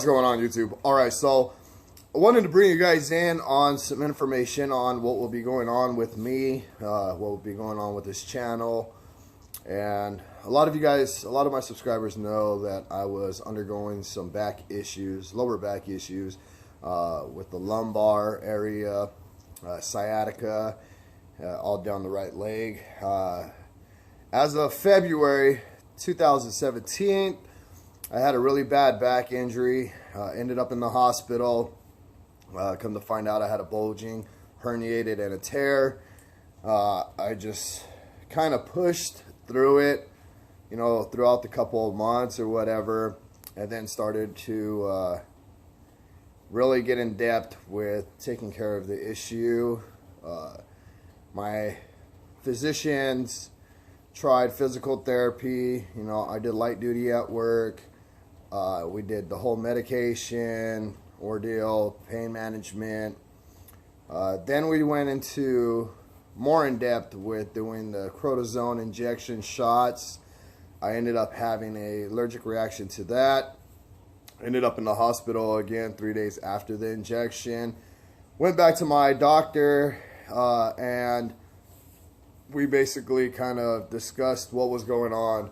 going on, YouTube? Alright, so I wanted to bring you guys in on some information on what will be going on with me, what will be going on with this channel. And a lot of you guys, a lot of my subscribers know that I was undergoing some back issues, lower back issues, with the lumbar area, sciatica, all down the right leg. As of February 2017, I had a really bad back injury, ended up in the hospital. Come to find out I had a bulging, herniated, and a tear. I just kind of pushed through it, you know, throughout the couple of months or whatever, and then started to really get in depth with taking care of the issue. My physicians tried physical therapy. You know, I did light duty at work. We did the whole medication ordeal, pain management. Then we went into more in depth with doing the cortisone injection shots. I ended up having an allergic reaction to that. Ended up in the hospital again 3 days after the injection. Went back to my doctor and we basically kind of discussed what was going on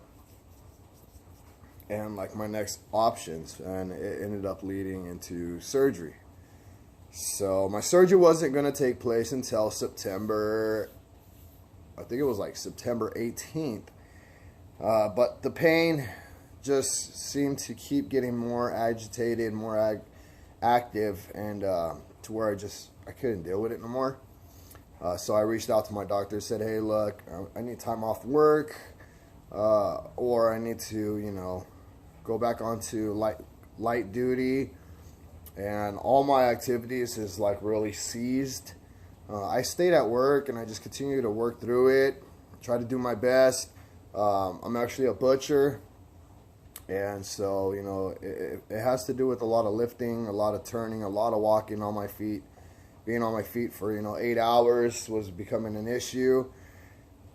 and like my next options, and it ended up leading into surgery. So my surgery wasn't going to take place until September, I think it was like September 18th. But the pain just seemed to keep getting more agitated, more active, and to where I couldn't deal with it no more. So I reached out to my doctor, said, hey, look, I need time off work, or I need to, you know, go back onto light duty, and all my activities is like really ceased. I stayed at work and I just continued to work through it, try to do my best. I'm actually a butcher, and so, you know, it has to do with a lot of lifting, a lot of turning, a lot of walking on my feet. Being on my feet for, you know, 8 hours was becoming an issue.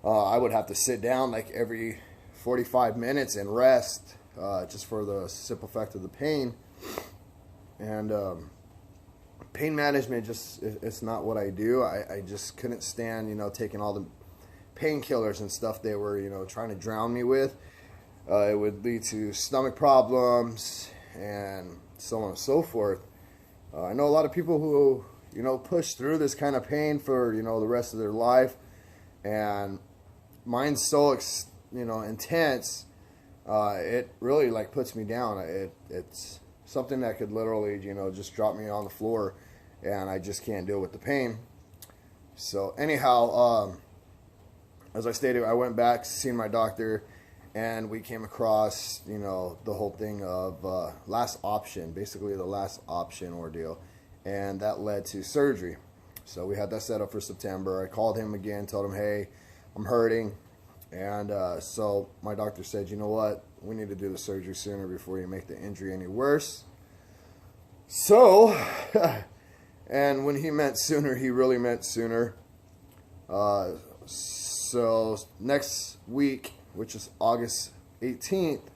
I would have to sit down like every 45 minutes and rest, just for the simple fact of the pain. And pain management it's not what I do. I just couldn't stand, you know, taking all the painkillers and stuff they were, you know, trying to drown me with. It would lead to stomach problems and so on and so forth. I know a lot of people who, you know, push through this kind of pain for, you know, the rest of their life, and mine's so you know, intense. It really like puts me down. It's something that could literally, you know, just drop me on the floor, and I just can't deal with the pain. So anyhow, as I stated, I went back to see my doctor, and we came across, you know, the whole thing of last option, basically the last option ordeal, and that led to surgery. So we had that set up for September. I called him again, told him, hey, I'm hurting. And so my doctor said, you know what, we need to do the surgery sooner before you make the injury any worse. So, and when he meant sooner, he really meant sooner. So next week, which is August 18th,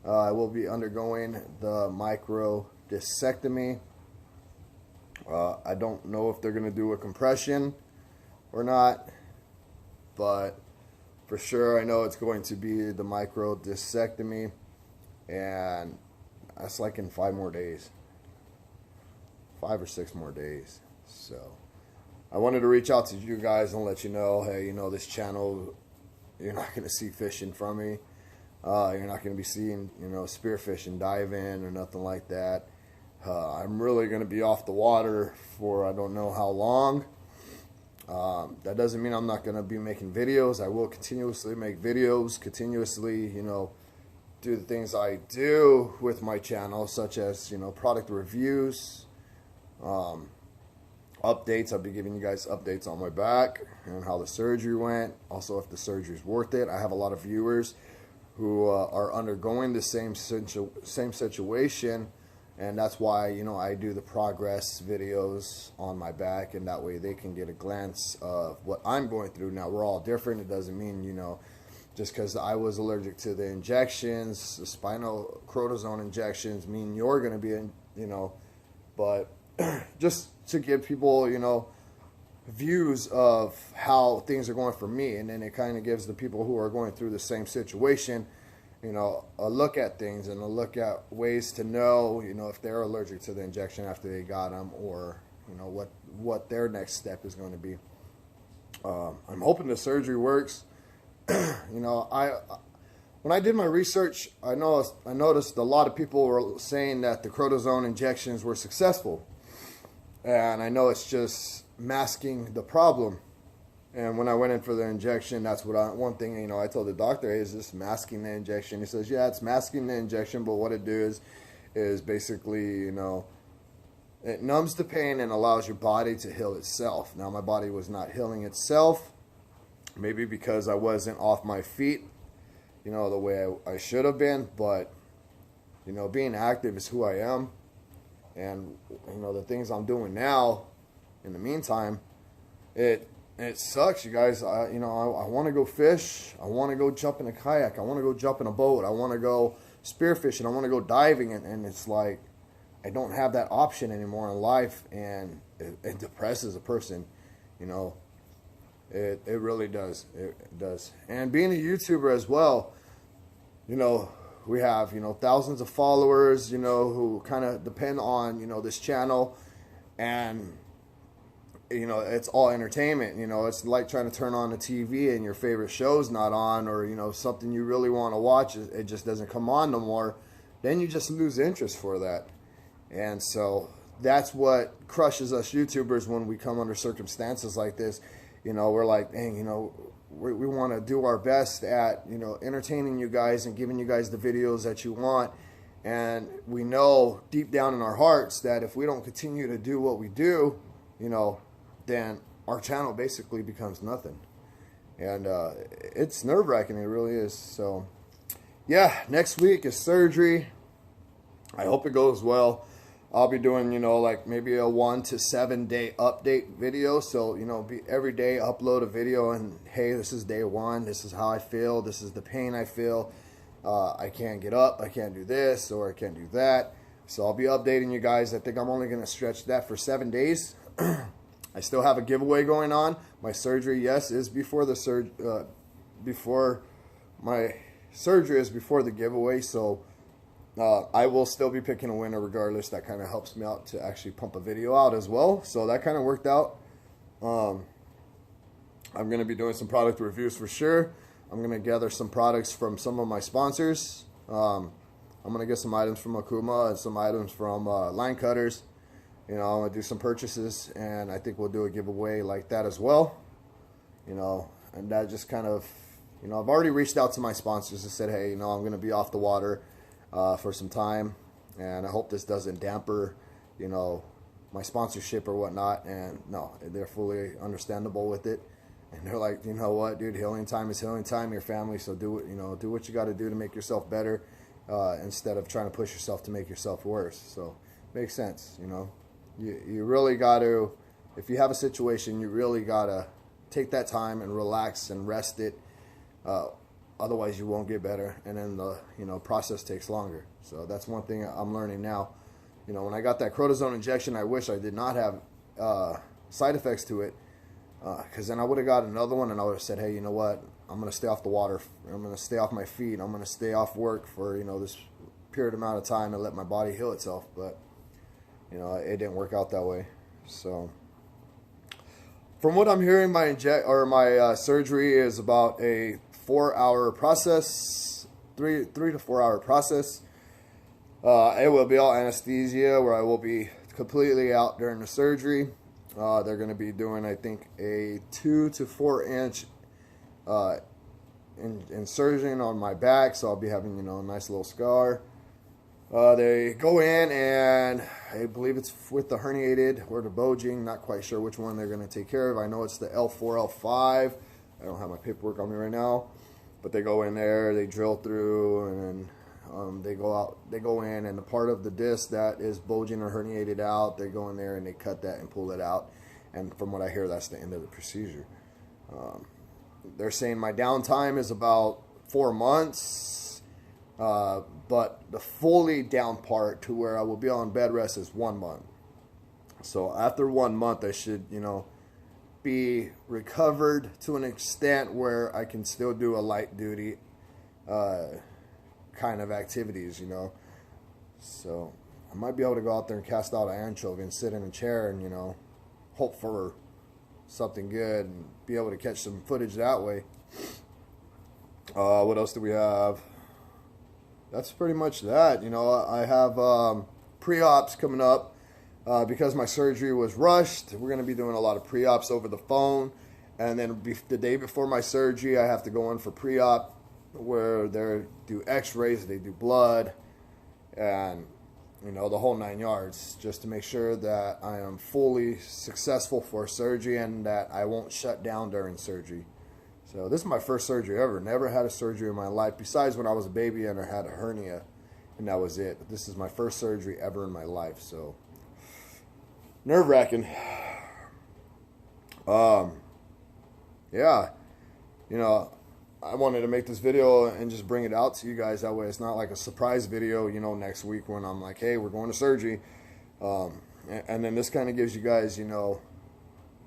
I will be undergoing the micro discectomy. I don't know if they're going to do a compression or not, but for sure I know it's going to be the micro discectomy, and that's like in 5 more days, 5 or 6 more days. So I wanted to reach out to you guys and let you know, hey, you know, this channel, you're not going to see fishing from me. You're not going to be seeing, you know, spearfishing, diving, or nothing like that. I'm really going to be off the water for I don't know how long. That doesn't mean I'm not going to be making videos. I will continuously make videos, continuously, you know, do the things I do with my channel, such as, you know, product reviews, updates. I'll be giving you guys updates on my back and how the surgery went. Also, if the surgery is worth it. I have a lot of viewers who are undergoing the same situation. And that's why, you know, I do the progress videos on my back, and that way they can get a glance of what I'm going through. Now, we're all different. It doesn't mean, you know, just because I was allergic to the injections, the spinal cortisone injections mean you're going to be in, you know, but just to give people, you know, views of how things are going for me, and then it kind of gives the people who are going through the same situation, you know, a look at things and a look at ways to know, you know, if they're allergic to the injection after they got them, or, you know, what their next step is going to be. I'm hoping the surgery works. You know, when I did my research, I noticed a lot of people were saying that the cortisone injections were successful, and I know it's just masking the problem. And when I went in for the injection, that's what one thing, you know, I told the doctor, hey, is this masking the injection? He says, yeah, it's masking the injection, but what it does is basically, you know, it numbs the pain and allows your body to heal itself. Now, my body was not healing itself, maybe because I wasn't off my feet, you know, the way I should have been. But, you know, being active is who I am. And, you know, the things I'm doing now, in the meantime, it sucks, you guys. You know, I want to go fish. I want to go jump in a kayak. I want to go jump in a boat. I want to go spearfishing. I want to go diving. And it's like, I don't have that option anymore in life, and it depresses a person, you know. It really does. It does. And being a YouTuber as well, you know, we have, you know, thousands of followers, you know, who kind of depend on, you know, this channel. And, you know, it's all entertainment. You know, it's like trying to turn on the TV and your favorite show's not on, or, you know, something you really want to watch, it just doesn't come on no more. Then you just lose interest for that. And so that's what crushes us YouTubers when we come under circumstances like this. You know, we're like, dang, you know, we want to do our best at, you know, entertaining you guys and giving you guys the videos that you want. And we know deep down in our hearts that if we don't continue to do what we do, you know, then our channel basically becomes nothing. And it's nerve-wracking, it really is. So, yeah, next week is surgery. I hope it goes well. I'll be doing, you know, like maybe a 1 to 7 day update video. So, you know, every day upload a video and, hey, this is day 1. This is how I feel. This is the pain I feel. I can't get up. I can't do this, or I can't do that. So I'll be updating you guys. I think I'm only going to stretch that for 7 days. I still have a giveaway going on. My surgery, yes, is before the before my surgery is before the giveaway. So I will still be picking a winner regardless. That kind of helps me out to actually pump a video out as well. So that kind of worked out. I'm going to be doing some product reviews for sure. I'm going to gather some products from some of my sponsors. I'm going to get some items from Akuma and some items from Line Cutters. You know, I'm going to do some purchases, and I think we'll do a giveaway like that as well. You know, and that just kind of, you know, I've already reached out to my sponsors and said, hey, you know, I'm going to be off the water for some time, and I hope this doesn't damper, you know, my sponsorship or whatnot. And no, they're fully understandable with it, and they're like, you know what, dude, healing time is healing time. Your family, so do it. You know, do what you got to do to make yourself better, instead of trying to push yourself to make yourself worse. So makes sense. You know, you really got to, if you have a situation, you really got to take that time and relax and rest it. Otherwise you won't get better, and then the, you know, process takes longer. So that's one thing I'm learning now. You know, when I got that cortisone injection, I wish I did not have side effects to it, because then I would have got another one and I would have said, hey, you know what, I'm going to stay off the water, I'm going to stay off my feet, I'm going to stay off work for, you know, this period amount of time and let my body heal itself. But, you know, it didn't work out that way. So from what I'm hearing, my surgery is about a 4-hour process, 3 to 4 hour process. It will be all anesthesia, where I will be completely out during the surgery. They're going to be doing, I think, a 2 to 4 inch incision on my back, so I'll be having, you know, a nice little scar. They go in, and I believe it's with the herniated or the bulging, not quite sure which one they're going to take care of. I know it's the L4, L5. I don't have my paperwork on me right now, but they go in there, they drill through, and then they go in, and the part of the disc that is bulging or herniated out, they go in there and they cut that and pull it out. And from what I hear, that's the end of the procedure. They're saying my downtime is about 4 months, but the fully down part to where I will be on bed rest is 1 month. So after 1 month, I should, you know, be recovered to an extent where I can still do a light duty kind of activities, you know. So I might be able to go out there and cast out an anchovy and sit in a chair and, you know, hope for something good and be able to catch some footage that way. What else do we have? That's pretty much that. You know, I have pre-ops coming up. Because my surgery was rushed, we're going to be doing a lot of pre-ops over the phone. And then the day before my surgery, I have to go in for pre-op where they do x-rays, they do blood, and, you know, the whole 9 yards, just to make sure that I am fully successful for surgery and that I won't shut down during surgery. So this is my first surgery ever. Never had a surgery in my life, besides when I was a baby and I had a hernia, and that was it. But this is my first surgery ever in my life, so nerve-wracking. Yeah, you know, I wanted to make this video and just bring it out to you guys. That way it's not like a surprise video, you know, next week when I'm like, hey, we're going to surgery. And then this kind of gives you guys, you know,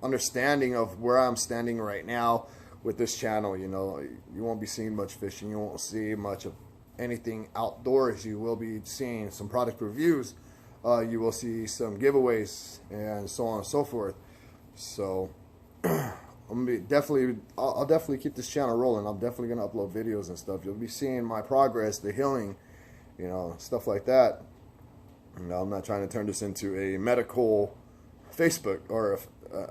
understanding of where I'm standing right now with this channel. You know, you won't be seeing much fishing. You won't see much of anything outdoors. You will be seeing some product reviews. You will see some giveaways and so on and so forth. So I'm gonna be I'll definitely keep this channel rolling. I'm definitely gonna upload videos and stuff. You'll be seeing my progress, the healing, you know, stuff like that. You know, I'm not trying to turn this into a medical Facebook or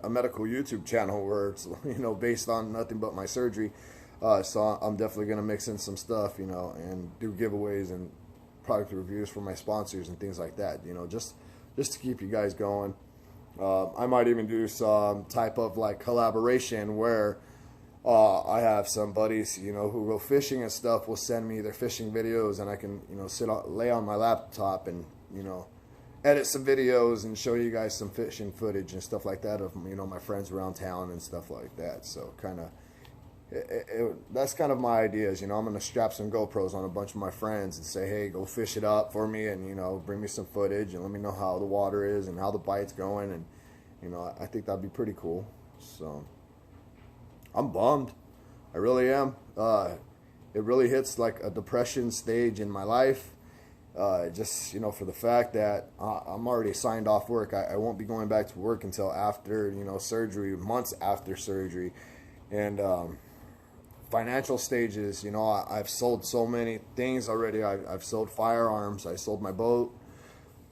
a medical YouTube channel where it's, you know, based on nothing but my surgery. So I'm definitely gonna mix in some stuff, you know, and do giveaways and product reviews for my sponsors and things like that, you know, just to keep you guys going. I might even do some type of like collaboration where I have some buddies, you know, who go fishing and stuff, will send me their fishing videos, and I can, you know, lay on my laptop and, you know, edit some videos and show you guys some fishing footage and stuff like that of, you know, my friends around town and stuff like that. So kind of that's kind of my ideas, you know. I'm gonna strap some GoPros on a bunch of my friends and say, hey, go fish it up for me, and, you know, bring me some footage and let me know how the water is and how the bite's going, and, you know, I think that'd be pretty cool. So I'm bummed, I really am. It really hits like a depression stage in my life, just, you know, for the fact that I'm already signed off work. I won't be going back to work until after, you know, surgery, months after surgery. And financial stages, you know, I've sold so many things already. I've sold firearms, I sold my boat,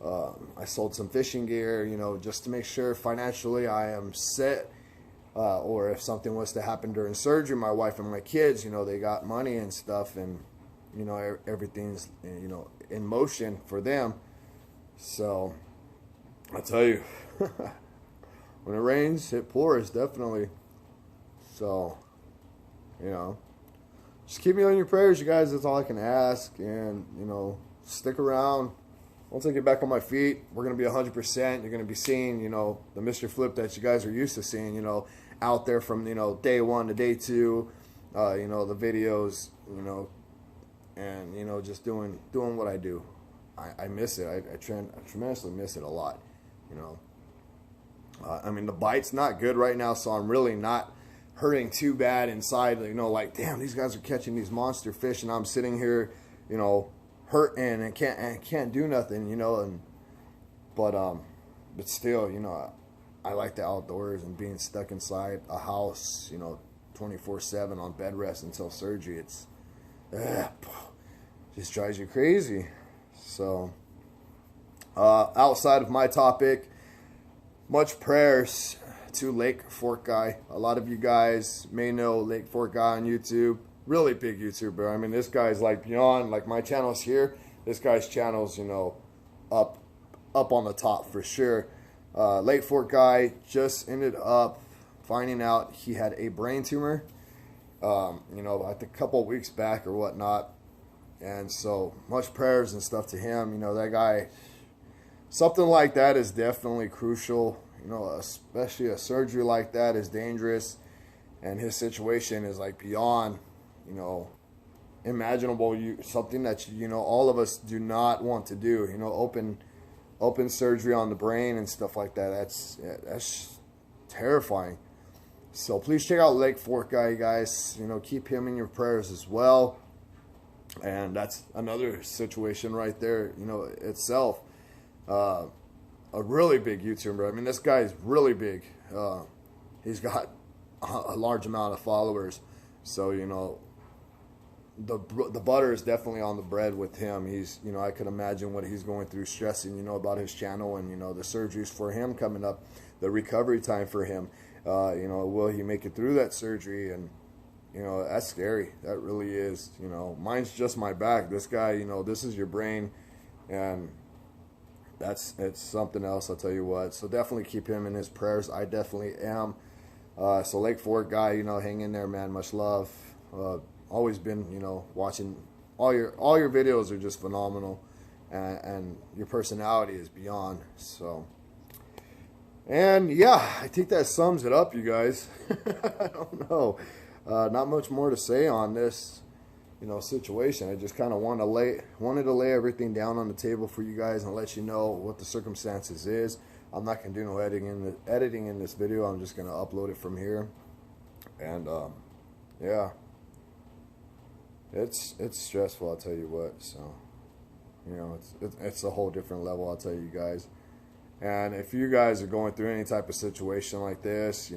I sold some fishing gear, you know, just to make sure financially I am set, or if something was to happen during surgery, my wife and my kids, you know, they got money and stuff, and, you know, everything's, you know, in motion for them. So I tell you, when it rains, it pours, definitely. So, you know, just keep me on your prayers, you guys. That's all I can ask. And, you know, stick around. Once I get back on my feet, we're going to be 100%. You're going to be seeing, you know, the Mr. Flip that you guys are used to seeing, you know, out there from, you know, day 1 to day 2, you know, the videos, you know, and, you know, just doing what I do. I miss it. I tremendously miss it a lot, you know. I mean, the bite's not good right now, so I'm really not hurting too bad inside, you know, like, damn, these guys are catching these monster fish and I'm sitting here, you know, hurting and can't do nothing, you know. And but still, you know, I like the outdoors, and being stuck inside a house, you know, 24/7 on bed rest until surgery, it's just drives you crazy. So outside of my topic, much prayers to Lake Fork Guy. A lot of you guys may know Lake Fork Guy on YouTube. Really big YouTuber. I mean, this guy's like beyond, like, my channel's here. This guy's channel's, you know, up on the top for sure. Lake Fork Guy just ended up finding out he had a brain tumor, you know, I think a couple of weeks back or whatnot. And so much prayers and stuff to him. You know, that guy, something like that is definitely crucial. You know, especially a surgery like that is dangerous, and his situation is like beyond, you know, imaginable. Something that all of us do not want to do. Open surgery on the brain and stuff like that. That's terrifying. So please check out Lake Fork guy, guys. Keep him in your prayers as well. And that's another situation right there, itself. A really big YouTuber. I mean, this guy is really big. He's got a large amount of followers. So, the butter is definitely on the bread with him. He's, I could imagine what he's going through, stressing, about his channel and, the surgeries for him coming up, the recovery time for him. Will he make it through that surgery? And, that's scary. That really is. Mine's just my back. This guy, this is your brain. And it's something else, I'll tell you what. So definitely keep him in his prayers. I definitely am. So Lake Fork guy, hang in there, man. Much love. Always been, watching all your videos are just phenomenal, and your personality is beyond. So, and yeah, I think that sums it up, you guys. I don't know, not much more to say on this, situation. I just kind of wanted to lay everything down on the table for you guys and let you know what the circumstances is. I'm not gonna do no editing in this video. I'm just gonna upload it from here, and yeah. It's stressful, I'll tell you what. So, it's a whole different level, I'll tell you guys. And if you guys are going through any type of situation like this,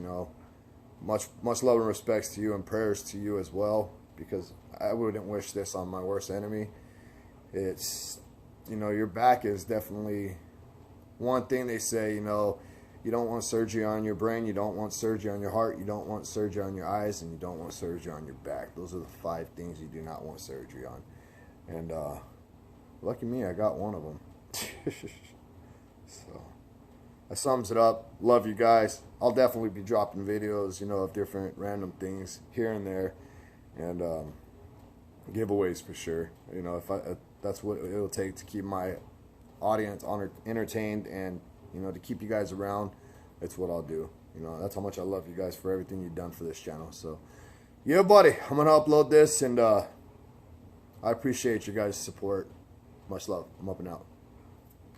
much love and respects to you and prayers to you as well, because I wouldn't wish this on my worst enemy. It's, your back is definitely one thing they say, you don't want surgery on your brain, you don't want surgery on your heart, you don't want surgery on your eyes, and you don't want surgery on your back. Those are the 5 things you do not want surgery on. And lucky me, I got one of them. So that sums it up. Love you guys. I'll definitely be dropping videos, of different random things here and there, and giveaways for sure. If that's what it'll take to keep my audience entertained and to keep you guys around. It's what I'll do. That's how much I love you guys for everything you've done for this channel. So yeah, buddy, I'm gonna upload this, and I appreciate your guys' support. Much love. I'm up and out.